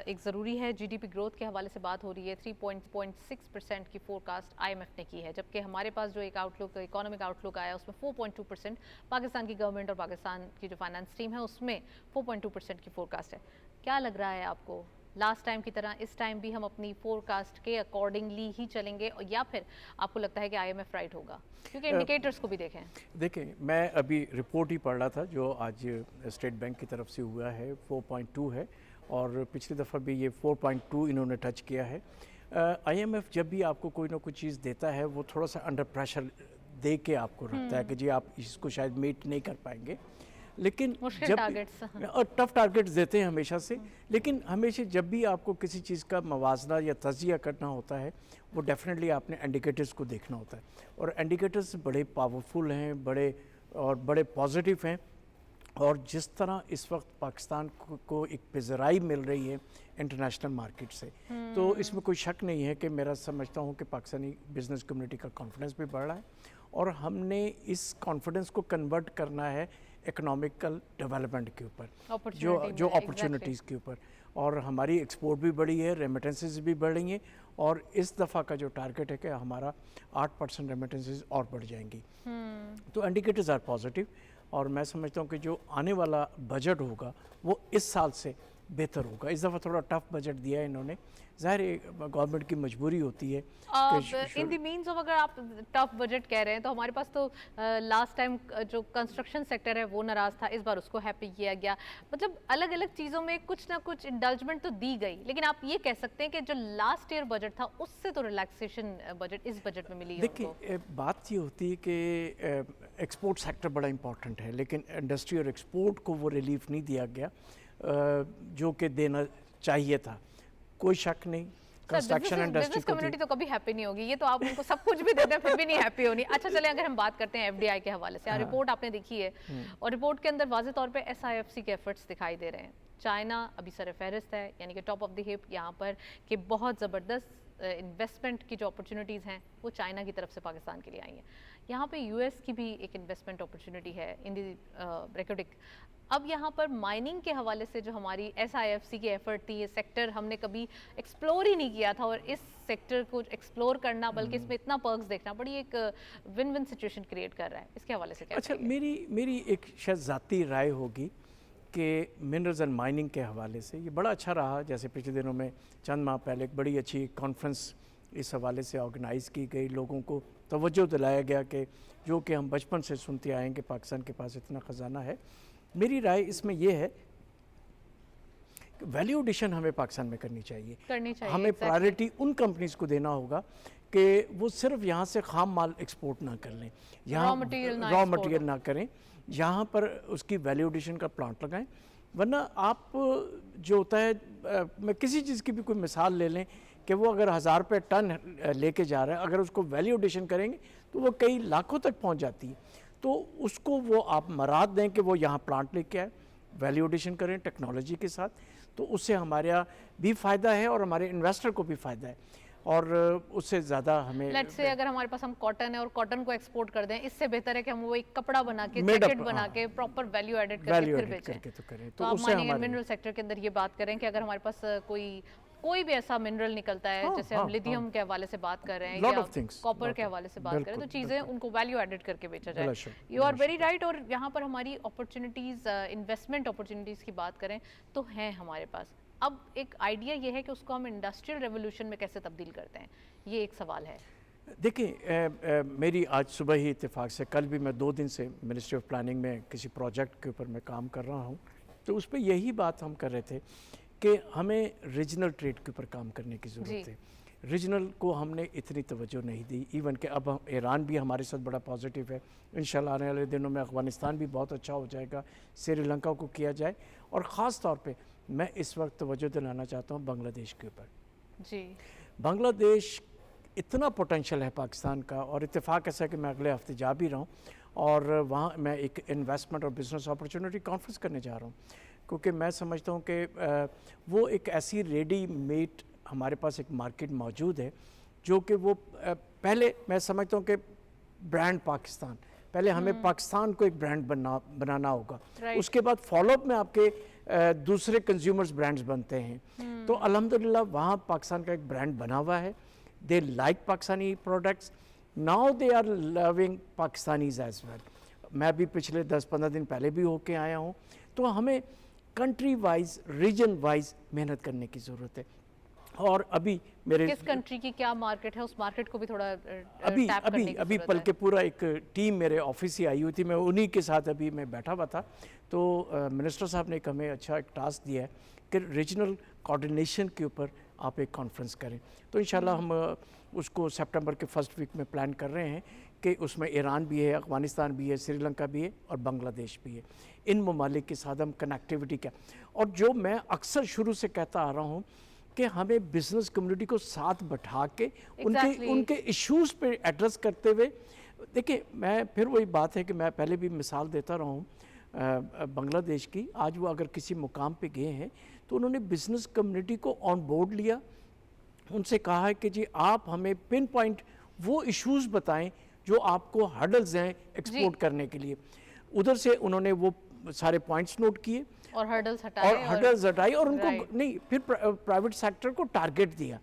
एक ज़रूरी है। जीडीपी ग्रोथ के हवाले से बात हो रही है, 3.6% की फोरकास्ट आईएमएफ ने की है, जबकि हमारे पास जो एक आउटलुक, इकोनॉमिक आउटलुक आया उसमें 4.2%, पाकिस्तान की गवर्नमेंट और पाकिस्तान की जो फाइनेंस टीम है उसमें 4.2% की फोरकास्ट है। क्या लग रहा है आपको, लास्ट टाइम की तरह इस टाइम भी हम अपनी फोरकास्ट के अकॉर्डिंगली ही चलेंगे या फिर आपको लगता है कि आईएमएफ राइट होगा? क्योंकि इंडिकेटर्स को भी देखें। मैं अभी रिपोर्ट ही पढ़ रहा था जो आज स्टेट बैंक की तरफ से हुआ है, 4.2 है और पिछली दफ़ा भी ये 4.2 इन्होंने टच किया है। आईएमएफ जब भी आपको कोई ना कोई चीज़ देता है वो थोड़ा सा अंडर प्रेशर दे के आपको रखता है कि जी आप इसको शायद मीट नहीं कर पाएंगे, लेकिन जब और टफ टारगेट्स देते हैं हमेशा से, लेकिन हमेशा जब भी आपको किसी चीज़ का मवाजना या तजिया करना होता है वो डेफिनेटली आपने इंडिकेटर्स को देखना होता है और इंडिकेटर्स बड़े पावरफुल हैं, बड़े पॉजिटिव हैं। और जिस तरह इस वक्त पाकिस्तान को एक पिज़राई मिल रही है इंटरनेशनल मार्केट से, तो इसमें कोई शक नहीं है कि मेरा समझता हूँ कि पाकिस्तानी बिजनेस कम्युनिटी का कॉन्फिडेंस भी बढ़ रहा है और हमने इस कॉन्फिडेंस को कन्वर्ट करना है इकोनॉमिकल डेवलपमेंट के ऊपर, जो अपॉर्चुनिटीज़ के ऊपर। और हमारी एक्सपोर्ट भी बढ़ी है, रेमिटेंसेस भी बढ़ रही हैं और इस दफ़ा का जो टारगेट है कि हमारा 8% रेमिटेंसेस और बढ़ जाएंगी। तो इंडिकेटर्स आर पॉजिटिव और मैं समझता हूँ कि जो आने वाला बजट होगा वो इस साल से बेहतर होगा। इस दफ़ा थोड़ा टफ बजट दिया है इन्होंने, ज़ाहिर है गवर्नमेंट की मजबूरी होती है। इन द मीन्स ऑफ अगर आप टफ बजट कह रहे हैं तो हमारे पास तो लास्ट टाइम जो कंस्ट्रक्शन सेक्टर है वो नाराज़ था, इस बार उसको हैप्पी किया गया। मतलब अलग अलग चीज़ों में कुछ ना कुछ इंडल्जमेंट तो दी गई, लेकिन आप ये कह सकते हैं कि जो लास्ट ईयर बजट था उससे तो रिलैक्सेशन बजट इस बजट में मिली है। देखिए बात ये होती है कि एक्सपोर्ट सेक्टर बड़ा इंपॉर्टेंट है, लेकिन इंडस्ट्री और एक्सपोर्ट को वो रिलीफ नहीं दिया गया जो कि देना चाहिए था। कोई शक नहीं, कंस्ट्रक्शन इंडस्ट्री कम्युनिटी तो कभी हैप्पी नहीं होगी, ये तो आप उनको सब कुछ भी देते हैं फिर भी नहीं हैप्पी होनी। अच्छा चले, अगर हम बात करते हैं एफडीआई के हवाले से, रिपोर्ट आपने देखी है और रिपोर्ट के अंदर वाज़ेह तौर पे एसआईएफसी के एफर्ट्स दिखाई दे रहे हैं। चाइना अभी सर फहरिस्त है, यानी कि टॉप ऑफ द हिप यहाँ पर, कि बहुत ज़बरदस्त इन्वेस्टमेंट की जो अपॉर्चुनिटीज़ हैं वो चाइना की तरफ से पाकिस्तान के लिए आई हैं। यहाँ पे यूएस की भी एक इन्वेस्टमेंट अपॉर्चुनिटी है इन दी रेकोडिक। अब यहाँ पर माइनिंग के हवाले से जो हमारी एसआईएफसी की एफर्ट थी, ये सेक्टर हमने कभी एक्सप्लोर ही नहीं किया था और इस सेक्टर को एक्सप्लोर करना, बल्कि इसमें इतना पर्क्स देखना, बड़ी एक विन विन सिचुएशन क्रिएट कर रहा है। इसके हवाले से क्या? अच्छा, मेरी एक शायद ज़ाती राय होगी कि मिनरल्स एंड माइनिंग के हवाले से ये बड़ा अच्छा रहा। जैसे पिछले दिनों में चंद माह पहले एक बड़ी अच्छी कॉन्फ्रेंस इस हवाले से ऑर्गेनाइज़ की गई, लोगों को तवज्जो दिलाया गया कि जो कि हम बचपन से सुनते आए हैं कि पाकिस्तान के पास इतना ख़जाना है। मेरी राय इसमें यह है कि वैल्यू एडिशन हमें पाकिस्तान में करनी चाहिए। हमें प्रायोरिटी उन कंपनीज़ को देना होगा कि वो सिर्फ यहाँ से खाम माल एक्सपोर्ट ना कर लें, यहाँ रॉ मटेरियल ना करें, यहाँ पर उसकी वैल्यू एडिशन का प्लांट लगाएं। वरना आप जो होता है, मैं किसी चीज़ की भी कोई मिसाल ले लें कि वो अगर 1000 रुपये टन लेके जा रहा है, अगर उसको वैल्यू एडिशन करेंगे तो वो कई लाखों तक पहुँच जाती है। तो उसको वो आप मराद दें कि वो यहाँ प्लांट लेके आए, वैल्यू एडिशन करें टेक्नोलॉजी के साथ, तो उससे हमारा भी फ़ायदा है और हमारे इन्वेस्टर को भी फ़ायदा है और उससे ज़्यादा हमें। लेट्स से अगर हमारे पास हम कॉटन है और कॉटन को एक्सपोर्ट कर दें, इससे बेहतर है कि हम वो एक कपड़ा बना के, जैकेट बना के, प्रॉपर वैल्यू एडेड करके फिर बेचें। तो आप मानेंगे मिनरल सेक्टर के अंदर ये बात करें कि अगर हमारे पास कोई भी ऐसा मिनरल निकलता है, जैसे हम लिथियम के हवाले से बात कर रहे हैं या कॉपर के हवाले से बात करें, तो चीज़ें उनको वैल्यू एडेड करके बेचा जाए। You are very right. और यहाँ पर हमारी अपॉर्चुनिटीज़, इन्वेस्टमेंट अपॉर्चुनिटीज़ की बात करें तो हैं हमारे पास। अब एक आइडिया ये है कि उसको हम इंडस्ट्रियल रेवोल्यूशन में कैसे तब्दील करते हैं, ये एक सवाल है। देखिए, मेरी आज सुबह ही इत्तेफाक से, कल भी मैं 2 दिन से मिनिस्ट्री ऑफ प्लानिंग में किसी प्रोजेक्ट के ऊपर मैं काम कर रहा हूँ, तो उस पर यही बात हम कर रहे थे कि हमें रीजनल ट्रेड के ऊपर काम करने की ज़रूरत है। रीजनल को हमने इतनी तवज्जो नहीं दी। इवन कि अब ईरान भी हमारे साथ बड़ा पॉजिटिव है, इंशाल्लाह आने वाले दिनों में अफ़गानिस्तान भी बहुत अच्छा हो जाएगा, श्रीलंका को किया जाए। और ख़ास तौर पे मैं इस वक्त तवज्जो दिलाना चाहता हूँ बांग्लादेश के ऊपर। जी, बांग्लादेश इतना पोटेंशियल है पाकिस्तान का, और इत्तेफाक ऐसा है कि मैं अगले हफ्ते जा भी रहा हूँ, और वहाँ मैं एक इन्वेस्टमेंट और बिज़नेस अपॉर्चुनिटी कॉन्फ्रेंस करने जा रहा हूँ, क्योंकि मैं समझता हूँ कि वो एक ऐसी रेडीमेड हमारे पास एक मार्केट मौजूद है जो कि वो पहले मैं समझता हूँ कि ब्रांड पाकिस्तान, पहले हमें पाकिस्तान को एक ब्रांड बनाना होगा, उसके बाद फॉलोअप में आपके दूसरे कंज्यूमर्स ब्रांड्स बनते हैं। तो अल्हम्दुलिल्लाह वहाँ पाकिस्तान का एक ब्रांड बना हुआ है। They like Pakistani products, now they are loving Pakistanis as well. मैं भी पिछले 10-15 दिन पहले भी होके आया हूँ। तो हमें कंट्री वाइज, रीजन वाइज मेहनत करने की ज़रूरत है। और अभी मेरे किस कंट्री की क्या मार्केट है, उस मार्केट को भी थोड़ा अभी टैप करने की अभी ज़रूरत पल है। के पूरा एक टीम मेरे ऑफिस ही आई हुई थी, मैं उन्हीं के साथ अभी मैं बैठा हुआ था। तो मिनिस्टर साहब ने एक हमें अच्छा एक टास्क दिया है कि रीजनल कोऑर्डिनेशन के ऊपर आप एक कॉन्फ्रेंस करें। तो इंशाल्लाह हम उसको सितंबर के फर्स्ट वीक में प्लान कर रहे हैं कि उसमें ईरान भी है, अफ़गानिस्तान भी है, श्रीलंका भी है और बांग्लादेश भी है। इन ममालिक के साथ हम कनेक्टिविटी क्या, और जो मैं अक्सर शुरू से कहता आ रहा हूँ कि हमें बिजनेस कम्युनिटी को साथ बैठा के उनके इश्यूज़ पे एड्रेस करते हुए, देखिए मैं फिर वही बात है कि मैं पहले भी मिसाल देता रहा हूँ बांग्लादेश की। आज वो अगर किसी मुकाम पे गए हैं तो उन्होंने बिजनेस कम्युनिटी को ऑन बोर्ड लिया, उनसे कहा है कि जी आप हमें पिन पॉइंट वो इश्यूज़ बताएं जो आपको हर्डल्स हैं एक्सपोर्ट करने के लिए। उधर से उन्होंने वो सारे पॉइंट्स नोट किए और हर्डल्स हटाई और उनको नहीं, फिर प्राइवेट सेक्टर को टारगेट दिया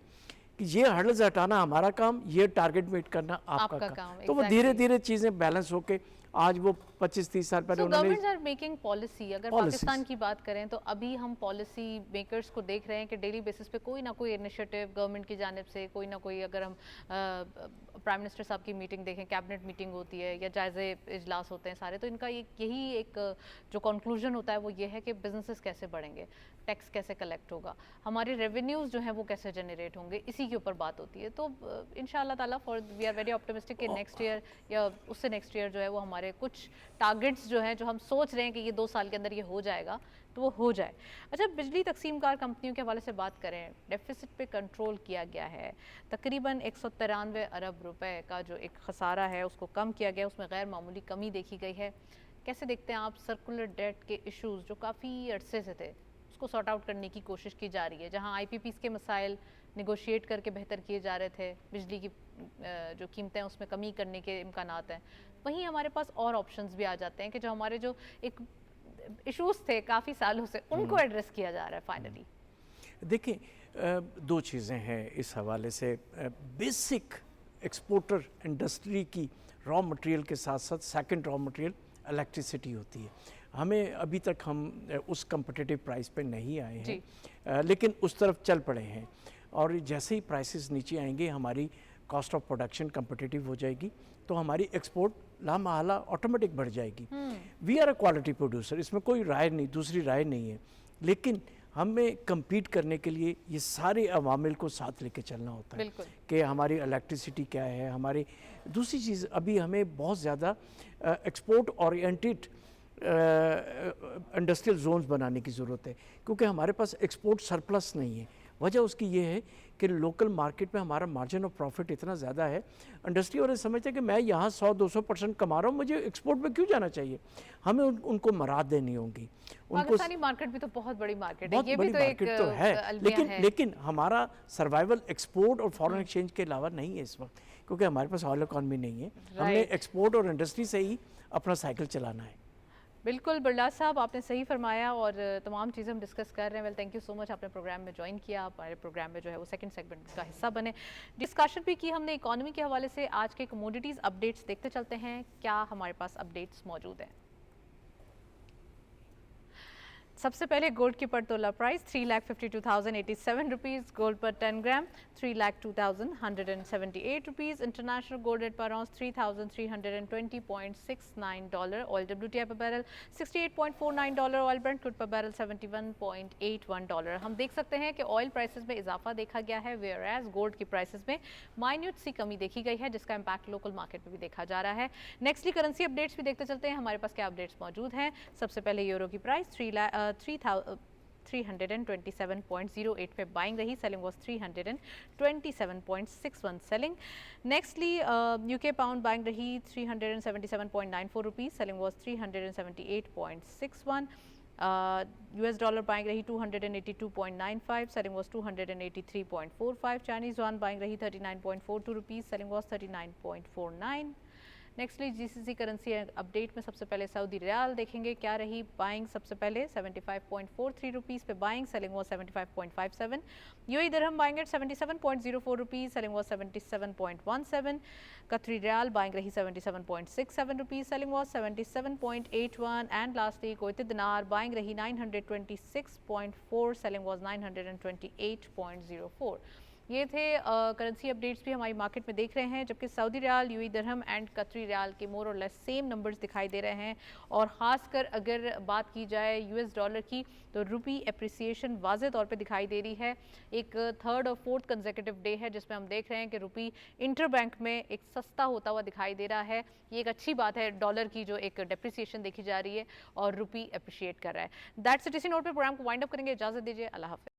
कि ये हर्डल्स हटाना हमारा काम, ये टारगेट मीट करना आपका काम। तो वो धीरे धीरे चीज़ें बैलेंस होके आज वो 25-30 साल पहले गवर्नमेंट्स आर मेकिंग पॉलिसी। अगर पाकिस्तान की बात करें तो अभी हम पॉलिसी मेकर्स को देख रहे हैं कि डेली बेसिस पे कोई ना कोई इनिशिएटिव गवर्नमेंट की जानिब से, कोई ना कोई, अगर हम प्राइम मिनिस्टर साहब की मीटिंग देखें, कैबिनेट मीटिंग होती है या जायज़े इजलास होते हैं सारे, तो इनका यही एक जो कंक्लूजन होता है वो ये है कि बिजनेसेस कैसे बढ़ेंगे, टैक्स कैसे कलेक्ट होगा, हमारे रेवेन्यूज़ जो हैं वो कैसे जनरेट होंगे, इसी के ऊपर बात होती है। तो इंशाल्लाह ताला वी आर वेरी ऑप्टिमिस्टिक कि नेक्स्ट ईयर या उससे नेक्स्ट ईयर जो है वो हमारे कुछ टारगेट्स जो हैं, जो हम सोच रहे हैं कि ये 2 साल के अंदर ये हो जाएगा, तो वो हो जाए। अच्छा, बिजली तकसीमकार कंपनियों के हवाले से बात करें, डेफिसिट पे कंट्रोल किया गया है, तकरीबन 193 अरब रुपए का जो एक खसारा है उसको कम किया गया, उसमें गैर मामूली कमी देखी गई है। कैसे देखते हैं आप सर्कुलर डेट के इश्यूज़ जो काफ़ी अरसे से थे, उसको सॉर्ट आउट करने की कोशिश की जा रही है, जहाँ IPPs के मसाइल निगोशिएट करके बेहतर किए जा रहे थे, बिजली की जो कीमतें उसमें कमी करने के इम्कानात हैं, वहीं हमारे पास और ऑप्शंस भी आ जाते हैं कि जो हमारे जो एक इश्यूज थे काफ़ी सालों से, उनको एड्रेस किया जा रहा है फाइनली। देखिए, 2 चीज़ें हैं इस हवाले से। बेसिक एक्सपोर्टर इंडस्ट्री की रॉ मटेरियल के साथ साथ सेकंड रॉ मटेरियल इलेक्ट्रिसिटी होती है। हमें अभी तक हम उस कम्पिटिटिव प्राइस पे नहीं आए हैं, लेकिन उस तरफ चल पड़े हैं, और जैसे ही प्राइसेस नीचे आएंगे हमारी कॉस्ट ऑफ प्रोडक्शन कम्पिटिटिव हो जाएगी, तो हमारी एक्सपोर्ट लामहला ऑटोमेटिक बढ़ जाएगी। We are a quality producer, इसमें कोई राय नहीं, दूसरी राय नहीं है, लेकिन हमें compete करने के लिए ये सारे अवामिल को साथ लेके चलना होता है कि हमारी इलेक्ट्रिसिटी क्या है, हमारी दूसरी चीज़, अभी हमें बहुत ज़्यादा एक्सपोर्ट ओरिएंटेड इंडस्ट्रियल जोन्स बनाने की ज़रूरत है, क्योंकि हमारे पास एक्सपोर्ट सरप्लस नहीं है। वजह उसकी ये है कि लोकल मार्केट में हमारा मार्जिन ऑफ प्रॉफिट इतना ज़्यादा है, इंडस्ट्री वाले समझते हैं कि मैं यहाँ 100-200% कमा रहा हूँ, मुझे एक्सपोर्ट में क्यों जाना चाहिए। हमें उनको मराद देनी होगी। पाकिस्तानी मार्केट भी तो बहुत बड़ी मार्केट है, ये भी तो एक तो है, लेकिन हमारा सर्वाइवल एक्सपोर्ट और फॉरेन एक्सचेंज के अलावा नहीं है इस वक्त, क्योंकि हमारे पास ऑयल इकॉनमी नहीं है। हमने एक्सपोर्ट और इंडस्ट्री से ही अपना साइकिल चलाना है। बिल्कुल बरलास साहब, आपने सही फरमाया, और तमाम चीज़ें हम डिस्कस कर रहे हैं। Well, thank you so much, आपने प्रोग्राम में ज्वाइन किया, आप हमारे प्रोग्राम में जो है वो सेकंड सेगमेंट का हिस्सा बने। डिस्कशन भी की हमने इकोनॉमी के हवाले से। आज के कमोडिटीज़ अपडेट्स देखते चलते हैं, क्या हमारे पास अपडेट्स मौजूद हैं। सबसे पहले गोल्ड की पर तोला प्राइस 3,52,087 रुपीज़, गोल्ड पर 10 ग्राम 3,02,178 रुपीज़, इंटरनेशनल गोल्ड रेट पर आउंस $3,320.69, ऑयल WTI पर बैरल $68.49, ऑयल ब्रेंट क्रूड पर बैरल $71.81। हम देख सकते हैं कि ऑयल प्राइसेस में इजाफा देखा गया है, वेयर एज गोल्ड की प्राइसेस में माइन्यूट सी कमी देखी गई है, जिसका इम्पैक्ट लोकल मार्केट में भी देखा जा रहा है। नेक्स्टली करेंसी अपडेट्स भी देखते चलते हैं, हमारे पास क्या अपडेट्स मौजूद हैं। सबसे पहले यूरो की प्राइस 327.08 पे बाइंग रही, selling was 327.61 selling. Nextly UK pound buying रही 377.94 rupees, selling was 378.61। US dollar buying रही 282.95, selling was 283.45। Chinese yuan buying रही 39.42 rupees, selling was 39.49। Nextly GCC currency update में सबसे पहले सऊदी रियाल देखेंगे क्या रही बाइंग। सबसे पहले 75.43 रुपीज़ पे buying, selling was 75.57। UAE dirham buying eight 77.04 rupees, selling was 77.17। कतरी रियाल बाइंग रही 77.67 rupees, selling was 77.81। And lastly Kuwaiti दिनार बाइंग रही 926.4, सेलिंग वाज 928.04। ये थे करेंसी अपडेट्स भी हमारी मार्केट में देख रहे हैं, जबकि Saudi riyal, UAE dirham and Qatari riyal के मोर और लेस सेम नंबर्स दिखाई दे रहे हैं। और ख़ासकर अगर बात की जाए US डॉलर की, तो रुपी एप्रिसिएशन वाज़े तौर पे दिखाई दे रही है। एक थर्ड और फोर्थ कंसेक्यूटिव डे है जिसमें हम देख रहे हैं कि रुपी इंटर बैंक में एक सस्ता होता हुआ दिखाई दे रहा है। ये एक अच्छी बात है, डॉलर की जो एक डेप्रिसिएशन देखी जा रही है और रुपी अप्रिशिएट कर रहा है। That's it. इसी नोट पे प्रोग्राम को वाइंड अप करेंगे, इजाज़त दीजिए, अल्लाह हाफ़िज़।